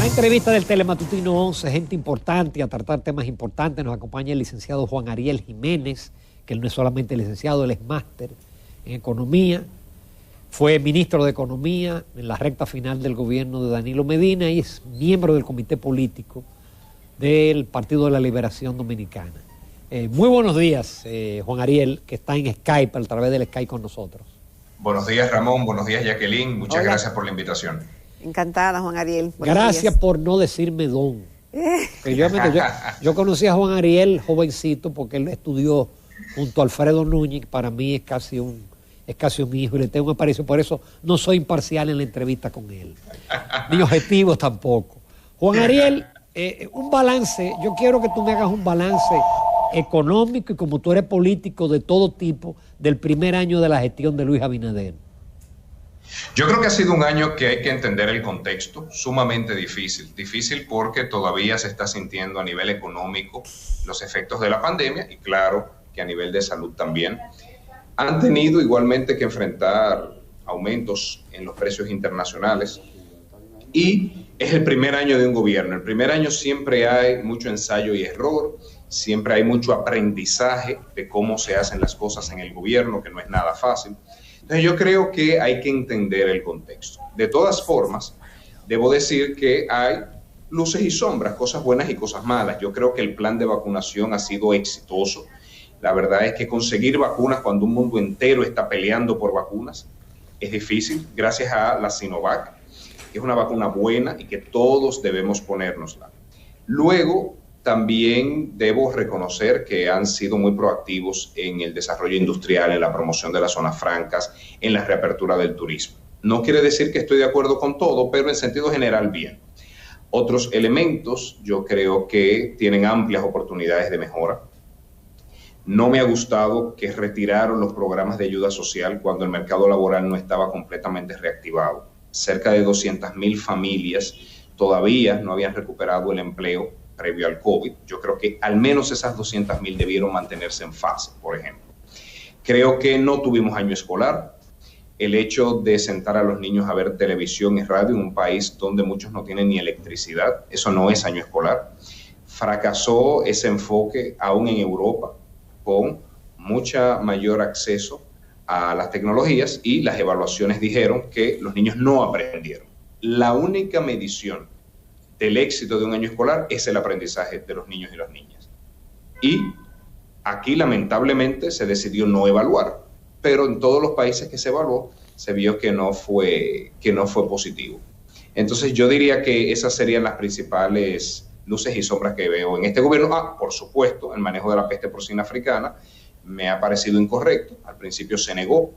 La entrevista del Telematutino 11, gente importante, a tratar temas importantes. Nos acompaña el licenciado Juan Ariel Jiménez, que él no es solamente licenciado, él es máster en Economía. Fue ministro de Economía en la recta final del gobierno de Danilo Medina y es miembro del comité político del Partido de la Liberación Dominicana. Muy buenos días, Juan Ariel, que está en Skype, a través del Skype con nosotros. Buenos días, Ramón. Buenos días, Jacqueline. Muchas gracias por la invitación. Encantada, Juan Ariel. Gracias por no decirme don. Yo conocí a Juan Ariel jovencito porque él estudió junto a Alfredo Núñez. Para mí es casi un hijo y le tengo un aprecio. Por eso no soy imparcial en la entrevista con él. Ni objetivo tampoco. Juan Ariel, un balance. Yo quiero que tú me hagas un balance económico y como tú eres político de todo tipo del primer año de la gestión de Luis Abinader. Yo creo que ha sido un año que hay que entender el contexto, sumamente difícil. Difícil porque todavía se está sintiendo a nivel económico los efectos de la pandemia y claro que a nivel de salud también. Han tenido igualmente que enfrentar aumentos en los precios internacionales y es el primer año de un gobierno. El primer año siempre hay mucho ensayo y error, siempre hay mucho aprendizaje de cómo se hacen las cosas en el gobierno, que no es nada fácil. Entonces yo creo que hay que entender el contexto. De todas formas, debo decir que hay luces y sombras, cosas buenas y cosas malas. Yo creo que el plan de vacunación ha sido exitoso. La verdad es que conseguir vacunas cuando un mundo entero está peleando por vacunas es difícil, gracias a la Sinovac, que es una vacuna buena y que todos debemos ponérnosla. Luego, también debo reconocer que han sido muy proactivos en el desarrollo industrial, en la promoción de las zonas francas, en la reapertura del turismo. No quiere decir que estoy de acuerdo con todo, pero en sentido general bien. Otros elementos yo creo que tienen amplias oportunidades de mejora. No me ha gustado que retiraron los programas de ayuda social cuando el mercado laboral no estaba completamente reactivado. Cerca de 200,000 familias todavía no habían recuperado el empleo previo al COVID. Yo creo que al menos esas 200,000 debieron mantenerse en fase, por ejemplo. Creo que no tuvimos año escolar. El hecho de sentar a los niños a ver televisión y radio en un país donde muchos no tienen ni electricidad, eso no es año escolar. Fracasó ese enfoque aún en Europa, con mucha mayor acceso a las tecnologías y las evaluaciones dijeron que los niños no aprendieron. La única medición del éxito de un año escolar es el aprendizaje de los niños y las niñas. Y aquí lamentablemente se decidió no evaluar, pero en todos los países que se evaluó se vio que no fue positivo. Entonces yo diría que esas serían las principales luces y sombras que veo en este gobierno. Por supuesto, el manejo de la peste porcina africana me ha parecido incorrecto. Al principio se negó,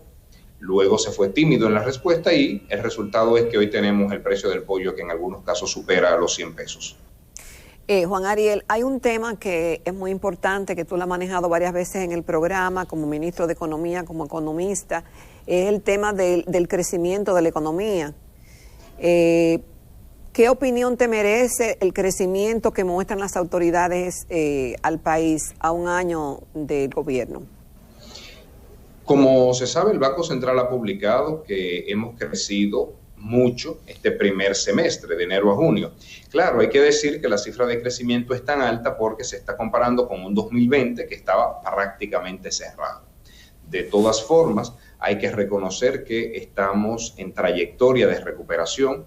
luego se fue tímido en la respuesta y el resultado es que hoy tenemos el precio del pollo que en algunos casos supera los 100 pesos. Juan Ariel, hay un tema que es muy importante, que tú lo has manejado varias veces en el programa como ministro de Economía, como economista, es el tema del crecimiento de la economía. ¿Qué opinión te merece el crecimiento que muestran las autoridades al país a un año del gobierno? Como se sabe, el Banco Central ha publicado que hemos crecido mucho este primer semestre, de enero a junio. Claro, hay que decir que la cifra de crecimiento es tan alta porque se está comparando con un 2020 que estaba prácticamente cerrado. De todas formas, hay que reconocer que estamos en trayectoria de recuperación,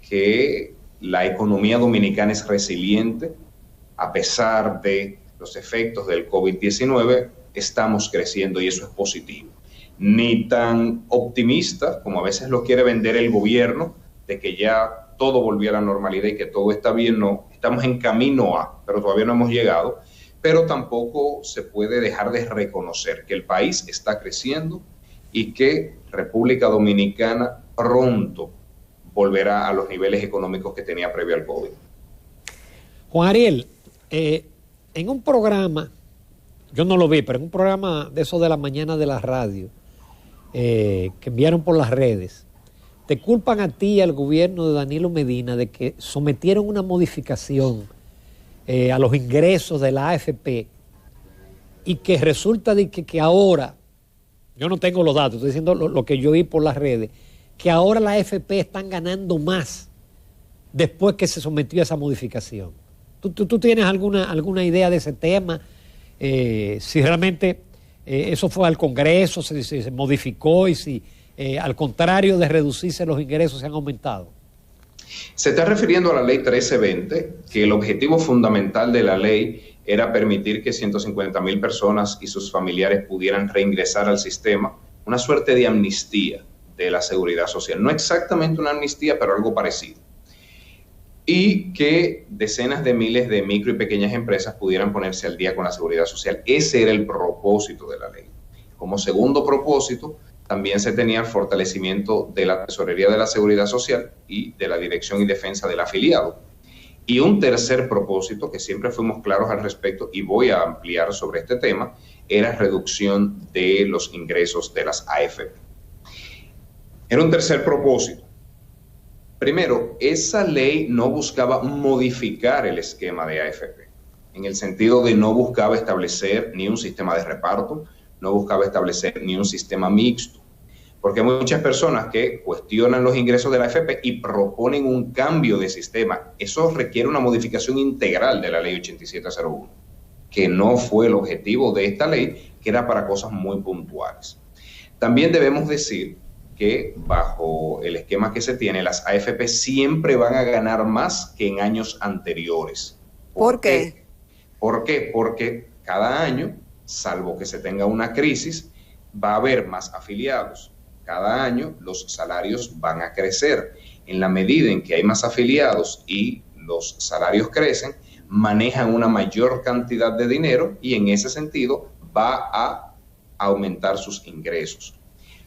que la economía dominicana es resiliente, a pesar de los efectos del COVID-19, estamos creciendo y eso es positivo. Ni tan optimista como a veces lo quiere vender el gobierno, de que ya todo volvió a la normalidad y que todo está bien, no, estamos en camino a, pero todavía no hemos llegado, pero tampoco se puede dejar de reconocer que el país está creciendo y que República Dominicana pronto volverá a los niveles económicos que tenía previo al COVID. Juan Ariel, en un programa, yo no lo vi, pero en un programa de eso de la mañana de la radio, que enviaron por las redes, te culpan a ti y al gobierno de Danilo Medina de que sometieron una modificación a los ingresos de la AFP y que resulta de que ahora, yo no tengo los datos, estoy diciendo lo que yo vi por las redes, que ahora la AFP están ganando más después que se sometió a esa modificación? ¿Tú tienes alguna idea de ese tema? Si realmente eso fue al Congreso, se modificó y si al contrario de reducirse los ingresos se han aumentado. Se está refiriendo a la ley 1320, que el objetivo fundamental de la ley era permitir que 150.000 personas y sus familiares pudieran reingresar al sistema, una suerte de amnistía de la seguridad social. No exactamente una amnistía, pero algo parecido. Y que decenas de miles de micro y pequeñas empresas pudieran ponerse al día con la seguridad social. Ese era el propósito de la ley. Como segundo propósito, también se tenía el fortalecimiento de la Tesorería de la Seguridad Social y de la Dirección y Defensa del Afiliado. Y un tercer propósito, que siempre fuimos claros al respecto y voy a ampliar sobre este tema, era reducción de los ingresos de las AFP. Era un tercer propósito. Primero, esa ley no buscaba modificar el esquema de AFP, en el sentido de no buscaba establecer ni un sistema de reparto, no buscaba establecer ni un sistema mixto, porque hay muchas personas que cuestionan los ingresos de la AFP y proponen un cambio de sistema. Eso requiere una modificación integral de la ley 8701, que no fue el objetivo de esta ley, que era para cosas muy puntuales. También debemos decir que bajo el esquema que se tiene, las AFP siempre van a ganar más que en años anteriores. ¿Por qué? ¿Por qué? Porque cada año, salvo que se tenga una crisis, va a haber más afiliados. Cada año los salarios van a crecer. En la medida en que hay más afiliados y los salarios crecen, manejan una mayor cantidad de dinero y en ese sentido va a aumentar sus ingresos.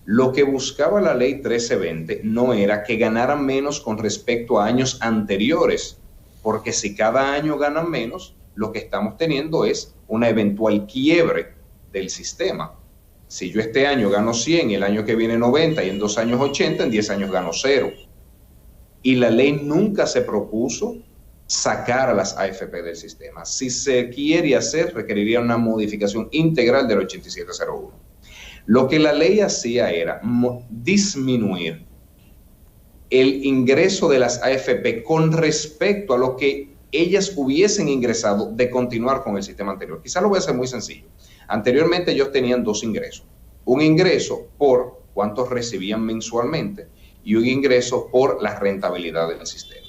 Lo que buscaba la ley 1320 no era que ganaran menos con respecto a años anteriores, porque si cada año ganan menos, lo que estamos teniendo es una eventual quiebre del sistema. Si yo este año gano 100, el año que viene 90 y en 2 años 80, en 10 años gano 0. Y la ley nunca se propuso sacar a las AFP del sistema. Si se quiere hacer, requeriría una modificación integral del 8701. Lo que la ley hacía era disminuir el ingreso de las AFP con respecto a lo que ellas hubiesen ingresado de continuar con el sistema anterior. Quizás lo voy a hacer muy sencillo. Anteriormente ellos tenían 2 ingresos. Un ingreso por cuántos recibían mensualmente y un ingreso por la rentabilidad del sistema.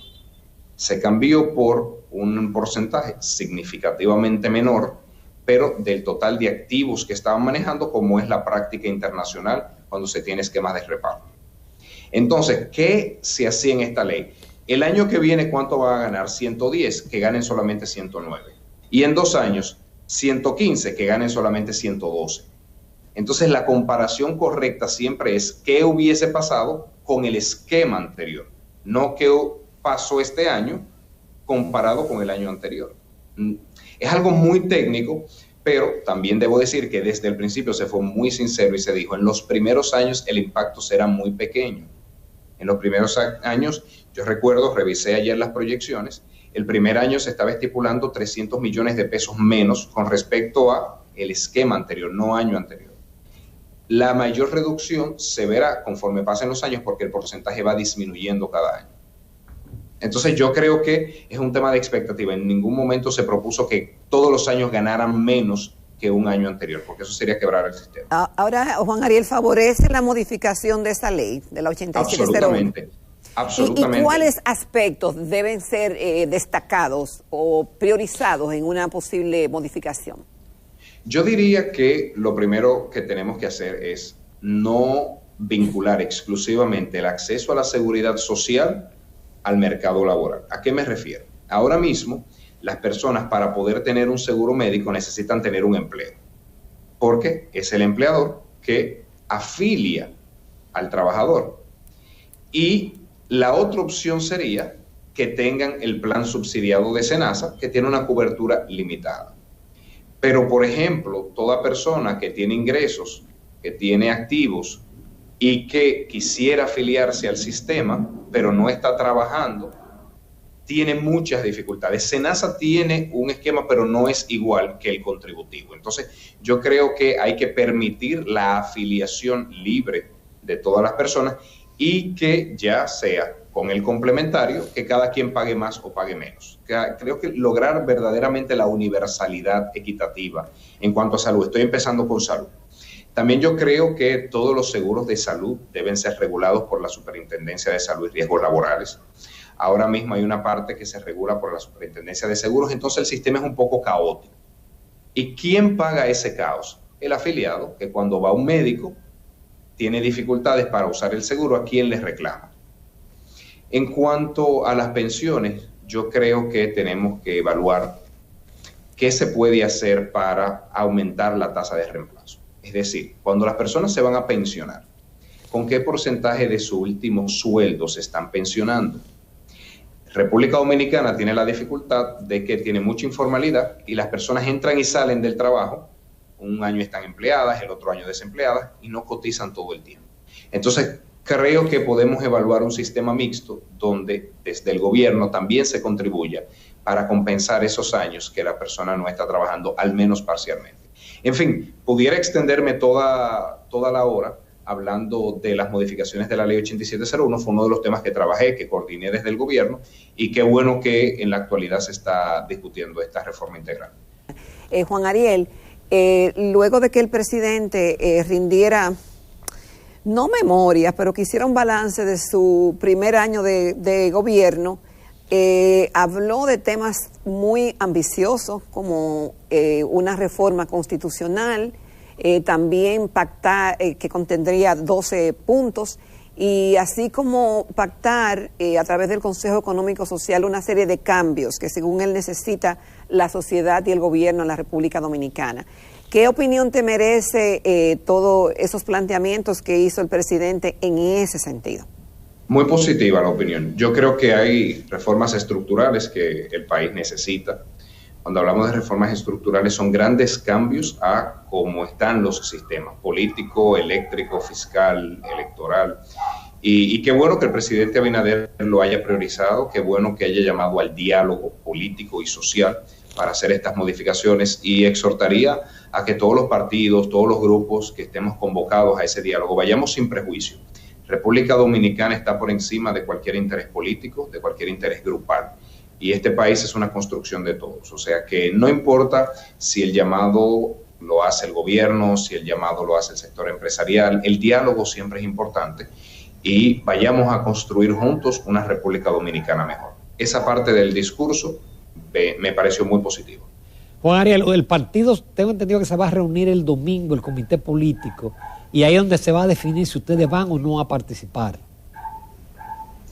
Se cambió por un porcentaje significativamente menor, pero del total de activos que estaban manejando, como es la práctica internacional cuando se tiene esquemas de reparto. Entonces, ¿qué se hacía en esta ley? El año que viene, ¿cuánto va a ganar? 110, que ganen solamente 109. Y en 2 años, 115, que ganen solamente 112. Entonces, la comparación correcta siempre es qué hubiese pasado con el esquema anterior, no qué pasó este año comparado con el año anterior. Es algo muy técnico, pero también debo decir que desde el principio se fue muy sincero y se dijo, en los primeros años el impacto será muy pequeño. En los primeros años, yo recuerdo, revisé ayer las proyecciones, el primer año se estaba estipulando 300 millones de pesos menos con respecto a el esquema anterior, no año anterior. La mayor reducción se verá conforme pasen los años porque el porcentaje va disminuyendo cada año. Entonces yo creo que es un tema de expectativa. En ningún momento se propuso que todos los años ganaran menos que un año anterior, porque eso sería quebrar el sistema. Ahora, Juan Ariel, ¿favorece la modificación de esa ley, de la 8701? Absolutamente. ¿Y cuáles aspectos deben ser destacados o priorizados en una posible modificación? Yo diría que lo primero que tenemos que hacer es no vincular exclusivamente el acceso a la seguridad social al mercado laboral. ¿A qué me refiero? Ahora mismo, las personas para poder tener un seguro médico necesitan tener un empleo, porque es el empleador que afilia al trabajador. Y la otra opción sería que tengan el plan subsidiado de SENASA, que tiene una cobertura limitada. Pero, por ejemplo, toda persona que tiene ingresos, que tiene activos y que quisiera afiliarse al sistema, pero no está trabajando, tiene muchas dificultades. SENASA tiene un esquema, pero no es igual que el contributivo. Entonces, yo creo que hay que permitir la afiliación libre de todas las personas y que ya sea con el complementario, que cada quien pague más o pague menos. Creo que lograr verdaderamente la universalidad equitativa en cuanto a salud. Estoy empezando con salud. También yo creo que todos los seguros de salud deben ser regulados por la Superintendencia de Salud y Riesgos Laborales. Ahora mismo hay una parte que se regula por la Superintendencia de Seguros, entonces el sistema es un poco caótico. ¿Y quién paga ese caos? El afiliado, que cuando va a un médico tiene dificultades para usar el seguro, ¿a quién le reclama? En cuanto a las pensiones, yo creo que tenemos que evaluar qué se puede hacer para aumentar la tasa de reemplazo. Es decir, cuando las personas se van a pensionar, ¿con qué porcentaje de su último sueldo se están pensionando? República Dominicana tiene la dificultad de que tiene mucha informalidad y las personas entran y salen del trabajo, un año están empleadas, el otro año desempleadas y no cotizan todo el tiempo. Entonces, creo que podemos evaluar un sistema mixto donde desde el gobierno también se contribuya para compensar esos años que la persona no está trabajando, al menos parcialmente. En fin, pudiera extenderme toda la hora hablando de las modificaciones de la ley 8701, fue uno de los temas que trabajé, que coordiné desde el gobierno, y qué bueno que en la actualidad se está discutiendo esta reforma integral. Juan Ariel, luego de que el presidente rindiera, no memoria, pero que hiciera un balance de su primer año de gobierno, habló de temas muy ambiciosos como una reforma constitucional, también pactar, que contendría 12 puntos, y así como pactar a través del Consejo Económico Social una serie de cambios que según él necesita la sociedad y el gobierno en la República Dominicana. ¿Qué opinión te merece todos esos planteamientos que hizo el presidente en ese sentido? Muy positiva la opinión. Yo creo que hay reformas estructurales que el país necesita. Cuando hablamos de reformas estructurales son grandes cambios a cómo están los sistemas político, eléctrico, fiscal, electoral. Y qué bueno que el presidente Abinader lo haya priorizado, qué bueno que haya llamado al diálogo político y social para hacer estas modificaciones, y exhortaría a que todos los partidos, todos los grupos que estemos convocados a ese diálogo, vayamos sin prejuicio. República Dominicana está por encima de cualquier interés político, de cualquier interés grupal. Y este país es una construcción de todos. O sea que no importa si el llamado lo hace el gobierno, si el llamado lo hace el sector empresarial, el diálogo siempre es importante y vayamos a construir juntos una República Dominicana mejor. Esa parte del discurso me pareció muy positiva. Juan Ariel, el partido, tengo entendido que se va a reunir el domingo, el comité político, y ahí es donde se va a definir si ustedes van o no a participar.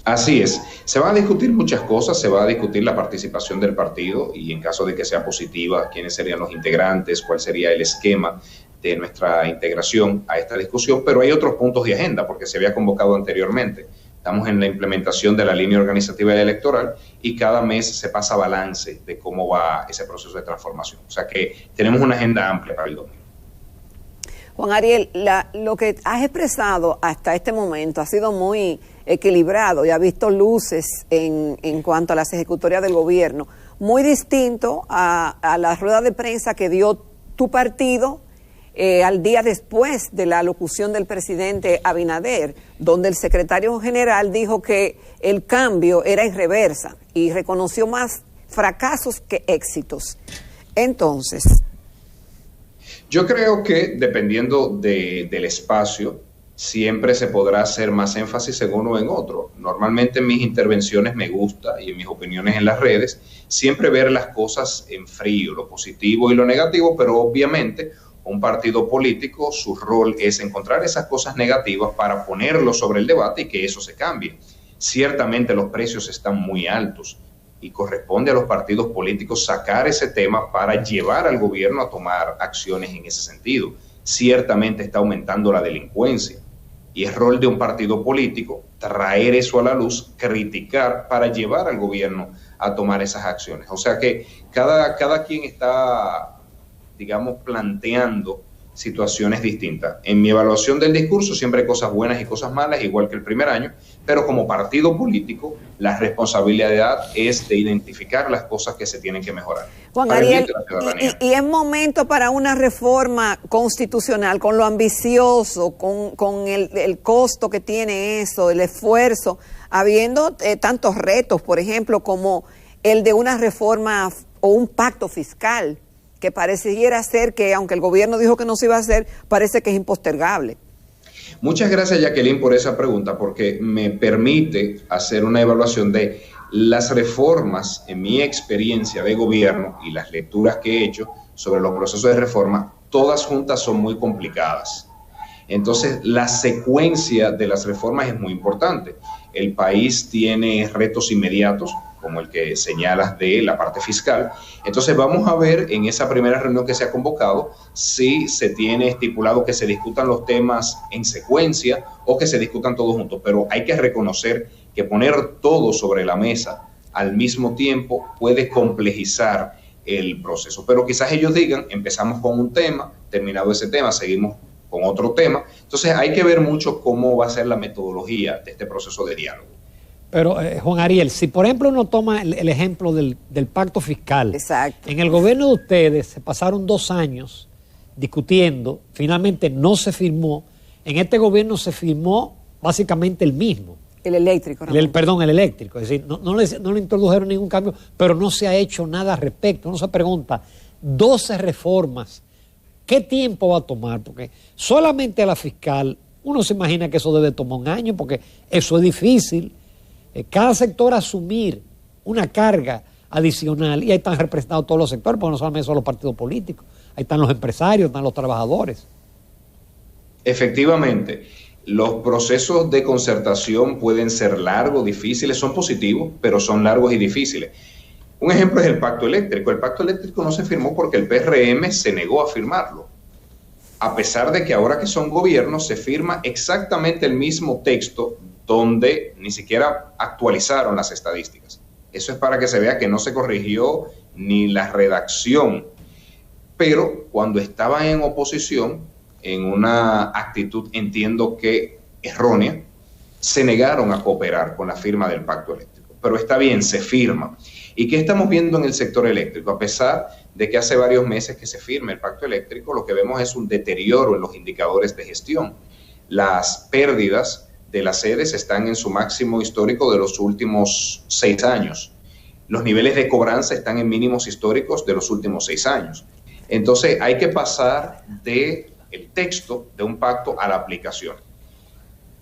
Así es, se van a discutir muchas cosas, se va a discutir la participación del partido y en caso de que sea positiva, quiénes serían los integrantes, cuál sería el esquema de nuestra integración a esta discusión, pero hay otros puntos de agenda porque se había convocado anteriormente. Estamos en la implementación de la línea organizativa y electoral y cada mes se pasa balance de cómo va ese proceso de transformación. O sea que tenemos una agenda amplia para el domingo. Juan Ariel, lo que has expresado hasta este momento ha sido muy equilibrado y ha visto luces en cuanto a las ejecutorias del gobierno, muy distinto a la rueda de prensa que dio tu partido al día después de la alocución del presidente Abinader, donde el secretario general dijo que el cambio era en reversa y reconoció más fracasos que éxitos. Entonces, yo creo que dependiendo del espacio, siempre se podrá hacer más énfasis en uno o en otro. Normalmente en mis intervenciones me gusta, y en mis opiniones en las redes, siempre ver las cosas en frío, lo positivo y lo negativo, pero obviamente un partido político, su rol es encontrar esas cosas negativas para ponerlo sobre el debate y que eso se cambie. Ciertamente los precios están muy altos y corresponde a los partidos políticos sacar ese tema para llevar al gobierno a tomar acciones en ese sentido. Ciertamente está aumentando la delincuencia y es rol de un partido político traer eso a la luz, criticar para llevar al gobierno a tomar esas acciones. O sea que cada quien está, digamos, planteando situaciones distintas. En mi evaluación del discurso siempre hay cosas buenas y cosas malas, igual que el primer año, pero como partido político la responsabilidad es de identificar las cosas que se tienen que mejorar. Juan Ariel, y es momento para una reforma constitucional, con lo ambicioso, con el costo que tiene eso, el esfuerzo, habiendo tantos retos, por ejemplo, como el de una reforma o un pacto fiscal, que pareciera ser que, aunque el gobierno dijo que no se iba a hacer, parece que es impostergable. Muchas gracias, Jacqueline, por esa pregunta, porque me permite hacer una evaluación de las reformas en mi experiencia de gobierno y las lecturas que he hecho sobre los procesos de reforma, todas juntas son muy complicadas. Entonces, la secuencia de las reformas es muy importante. El país tiene retos inmediatos, como el que señalas de la parte fiscal. Entonces vamos a ver en esa primera reunión que se ha convocado si se tiene estipulado que se discutan los temas en secuencia o que se discutan todos juntos, pero hay que reconocer que poner todo sobre la mesa al mismo tiempo puede complejizar el proceso, pero quizás ellos digan, empezamos con un tema, terminado ese tema, seguimos con otro tema. Entonces hay que ver mucho cómo va a ser la metodología de este proceso de diálogo. Pero, Juan Ariel, si por ejemplo uno toma el ejemplo del pacto fiscal. Exacto. En el gobierno de ustedes se pasaron 2 años discutiendo, finalmente no se firmó. En este gobierno se firmó básicamente el mismo. El eléctrico. El eléctrico. Es decir, no le introdujeron ningún cambio, pero no se ha hecho nada al respecto. Uno se pregunta, 12 reformas, ¿qué tiempo va a tomar? Porque solamente a la fiscal, uno se imagina que eso debe tomar 1 año, porque eso es difícil. Cada sector asumir una carga adicional, y ahí están representados todos los sectores, porque no solamente son los partidos políticos, ahí están los empresarios, están los trabajadores. Efectivamente, los procesos de concertación pueden ser largos, difíciles, son positivos, pero son largos y difíciles. Un ejemplo es el pacto eléctrico. El pacto eléctrico no se firmó porque el PRM se negó a firmarlo. A pesar de que ahora que son gobiernos se firma exactamente el mismo texto donde ni siquiera actualizaron las estadísticas. Eso es para que se vea que no se corrigió ni la redacción. Pero cuando estaban en oposición, en una actitud, entiendo que errónea, se negaron a cooperar con la firma del pacto eléctrico. Pero está bien, se firma. ¿Y qué estamos viendo en el sector eléctrico? A pesar de que hace varios meses que se firma el pacto eléctrico, lo que vemos es un deterioro en los indicadores de gestión. Las pérdidas de las sedes están en su máximo histórico de los últimos 6 años. Los niveles de cobranza están en mínimos históricos de los últimos 6 años. Entonces hay que pasar del texto de un pacto a la aplicación.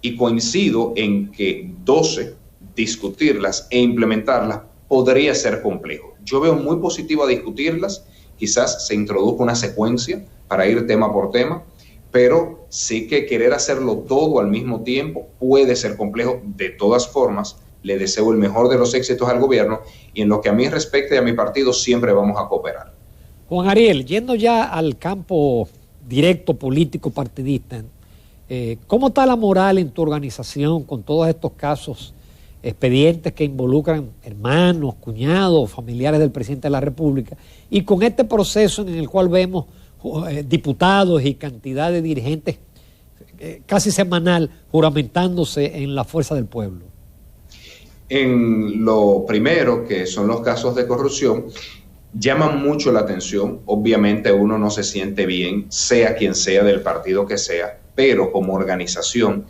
Y coincido en que 12, discutirlas e implementarlas podría ser complejo. Yo veo muy positivo a discutirlas, quizás se introduzca una secuencia para ir tema por tema, pero sí que querer hacerlo todo al mismo tiempo puede ser complejo. De todas formas, le deseo el mejor de los éxitos al gobierno y en lo que a mí respecta y a mi partido siempre vamos a cooperar. Juan Ariel, yendo ya al campo directo político partidista, ¿cómo está la moral en tu organización con todos estos casos, expedientes que involucran hermanos, cuñados, familiares del presidente de la República, y con este proceso en el cual vemos diputados y cantidad de dirigentes casi semanal juramentándose en la fuerza del pueblo? En lo primero, que son los casos de corrupción, llaman mucho la atención. Obviamente uno no se siente bien, sea quien sea, del partido que sea, pero como organización,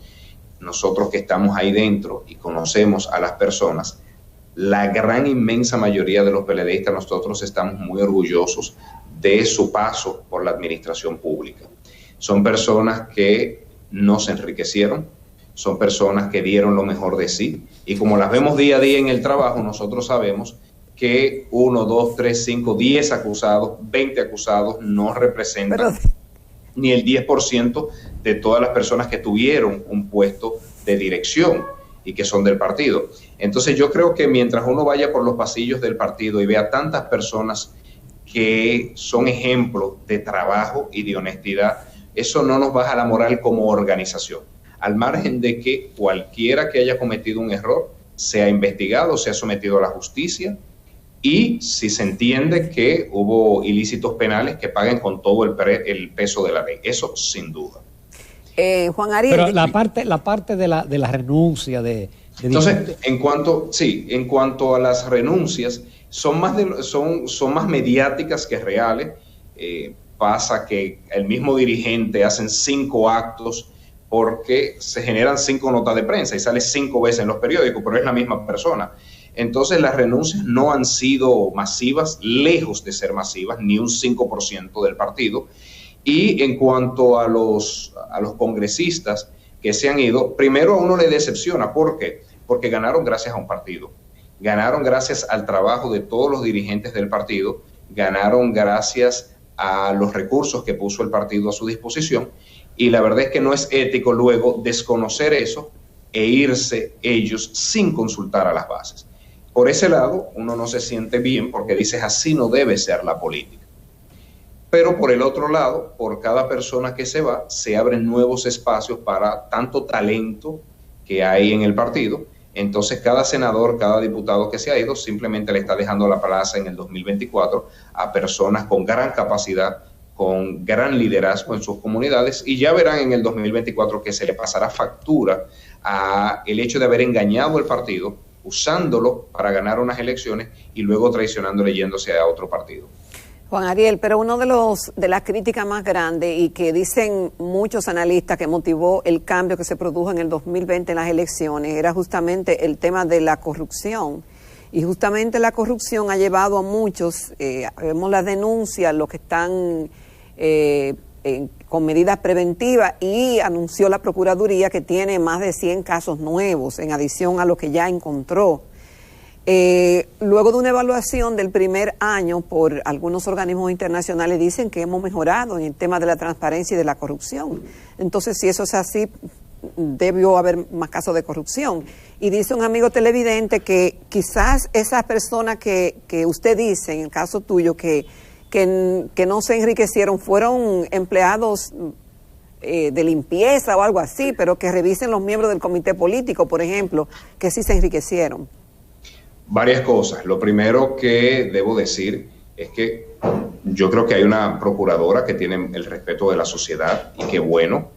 nosotros que estamos ahí dentro y conocemos a las personas, la gran inmensa mayoría de los PLDistas, nosotros estamos muy orgullosos de su paso por la administración pública. Son personas que no se enriquecieron, son personas que dieron lo mejor de sí, y como las vemos día a día en el trabajo, nosotros sabemos que 1, 2, 3, 5, 10 acusados, 20 acusados no representan ni el 10% de todas las personas que tuvieron un puesto de dirección y que son del partido. Entonces yo creo que mientras uno vaya por los pasillos del partido y vea tantas personas que son ejemplos de trabajo y de honestidad, eso no nos baja la moral como organización, al margen de que cualquiera que haya cometido un error sea investigado, sea sometido a la justicia y si se entiende que hubo ilícitos penales, que paguen con todo el peso de la ley. Eso sin duda. Juan Ariel. Pero la parte de la renuncia de entonces, en cuanto a las renuncias, son más mediáticas que reales. Pasa que el mismo dirigente hacen 5 actos porque se generan 5 notas de prensa y sale 5 veces en los periódicos, pero es la misma persona. Entonces las renuncias no han sido masivas, lejos de ser masivas, ni un 5% del partido. Y en cuanto a los congresistas que se han ido, primero a uno le decepciona. ¿Por qué? Porque ganaron gracias a un partido. Ganaron gracias al trabajo de todos los dirigentes del partido, ganaron gracias a los recursos que puso el partido a su disposición, y la verdad es que no es ético luego desconocer eso e irse ellos sin consultar a las bases. Por ese lado, uno no se siente bien porque dices, así no debe ser la política. Pero por el otro lado, por cada persona que se va, se abren nuevos espacios para tanto talento que hay en el partido. Entonces cada senador, cada diputado que se ha ido, simplemente le está dejando la plaza en el 2024 a personas con gran capacidad, con gran liderazgo en sus comunidades, y ya verán en el 2024 que se le pasará factura a el hecho de haber engañado el partido, usándolo para ganar unas elecciones y luego traicionándole yéndose a otro partido. Juan Ariel, pero uno de las críticas más grandes y que dicen muchos analistas que motivó el cambio que se produjo en el 2020 en las elecciones era justamente el tema de la corrupción. Y justamente la corrupción ha llevado a muchos, vemos las denuncias, los que están con medidas preventivas, y anunció la Procuraduría que tiene más de 100 casos nuevos en adición a lo que ya encontró. Luego de una evaluación del primer año por algunos organismos internacionales, dicen que hemos mejorado en el tema de la transparencia y de la corrupción. Entonces, si eso es así, debió haber más casos de corrupción. Y dice un amigo televidente que quizás esas personas que usted dice, en el caso tuyo, que no se enriquecieron, fueron empleados de limpieza o algo así, pero que revisen los miembros del comité político, por ejemplo, que sí se enriquecieron. Varias cosas. Lo primero que debo decir es que yo creo que hay una procuradora que tiene el respeto de la sociedad, y qué bueno,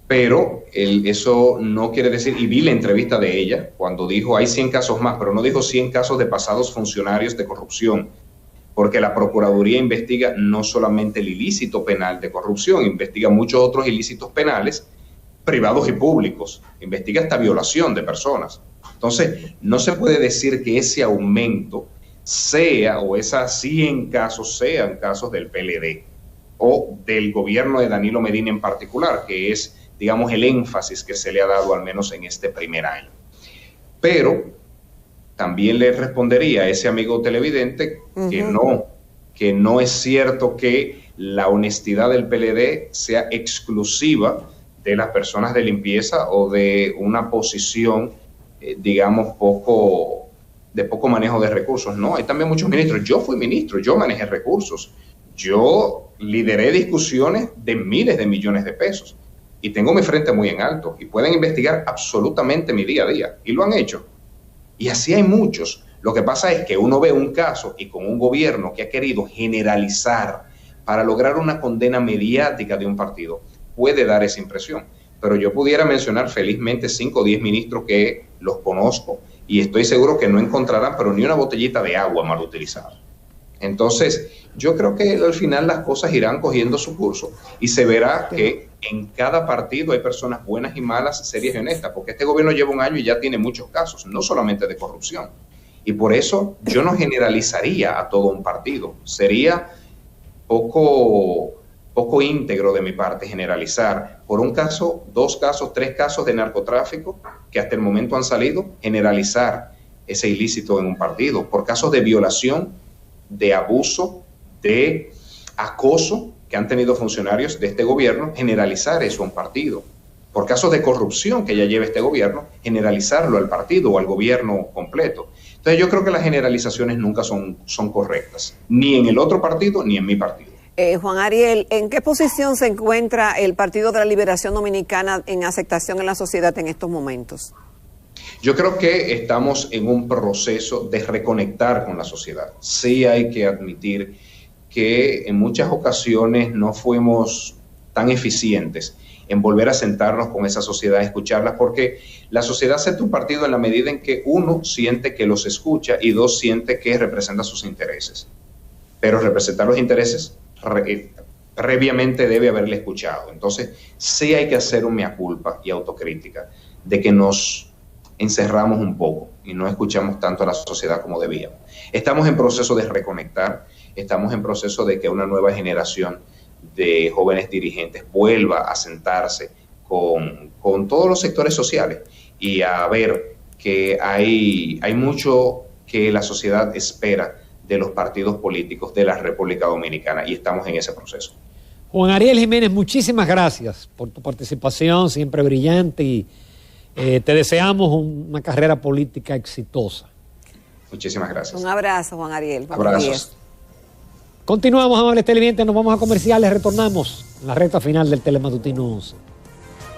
pero eso no quiere decir, y vi la entrevista de ella cuando dijo hay 100 casos más, pero no dijo 100 casos de pasados funcionarios de corrupción, porque la Procuraduría investiga no solamente el ilícito penal de corrupción, investiga muchos otros ilícitos penales, privados y públicos, investiga hasta violación de personas. Entonces, no se puede decir que ese aumento sea, o esas 100 casos sean casos del PLD o del gobierno de Danilo Medina en particular, que es, digamos, el énfasis que se le ha dado al menos en este primer año. Pero también le respondería a ese amigo televidente que no es cierto que la honestidad del PLD sea exclusiva de las personas de limpieza o de una posición digamos, de poco manejo de recursos. No, hay también muchos ministros. Yo fui ministro, yo manejé recursos, yo lideré discusiones de miles de millones de pesos y tengo mi frente muy en alto y pueden investigar absolutamente mi día a día, y lo han hecho. Y así hay muchos. Lo que pasa es que uno ve un caso y con un gobierno que ha querido generalizar para lograr una condena mediática de un partido, puede dar esa impresión. Pero yo pudiera mencionar felizmente 5 o 10 ministros que los conozco y estoy seguro que no encontrarán pero ni una botellita de agua mal utilizada. Entonces, yo creo que al final las cosas irán cogiendo su curso y se verá que en cada partido hay personas buenas y malas, serias y honestas, porque este gobierno lleva un año y ya tiene muchos casos, no solamente de corrupción. Y por eso yo no generalizaría a todo un partido. Sería poco íntegro de mi parte generalizar por un caso, 2 casos, 3 casos de narcotráfico que hasta el momento han salido, generalizar ese ilícito en un partido. Por casos de violación, de abuso, de acoso que han tenido funcionarios de este gobierno, generalizar eso a un partido. Por casos de corrupción que ya lleva este gobierno, generalizarlo al partido o al gobierno completo. Entonces yo creo que las generalizaciones nunca son correctas, ni en el otro partido ni en mi partido. Juan Ariel, ¿en qué posición se encuentra el Partido de la Liberación Dominicana en aceptación en la sociedad en estos momentos? Yo creo que estamos en un proceso de reconectar con la sociedad. Sí hay que admitir que en muchas ocasiones no fuimos tan eficientes en volver a sentarnos con esa sociedad, escucharlas, porque la sociedad acepta un partido en la medida en que uno siente que los escucha y dos siente que representa sus intereses. Pero representar los intereses previamente debe haberle escuchado. Entonces sí hay que hacer un mea culpa y autocrítica de que nos encerramos un poco y no escuchamos tanto a la sociedad como debíamos. Estamos en proceso de reconectar, estamos en proceso de que una nueva generación de jóvenes dirigentes vuelva a sentarse con todos los sectores sociales y a ver que hay mucho que la sociedad espera de los partidos políticos de la República Dominicana y estamos en ese proceso. Juan Ariel Jiménez, muchísimas gracias por tu participación, siempre brillante, y te deseamos una carrera política exitosa. Muchísimas gracias. Un abrazo, Juan Ariel. Abrazos. Continuamos, amables televidentes, nos vamos a comerciales, retornamos en la recta final del Telematutino 11.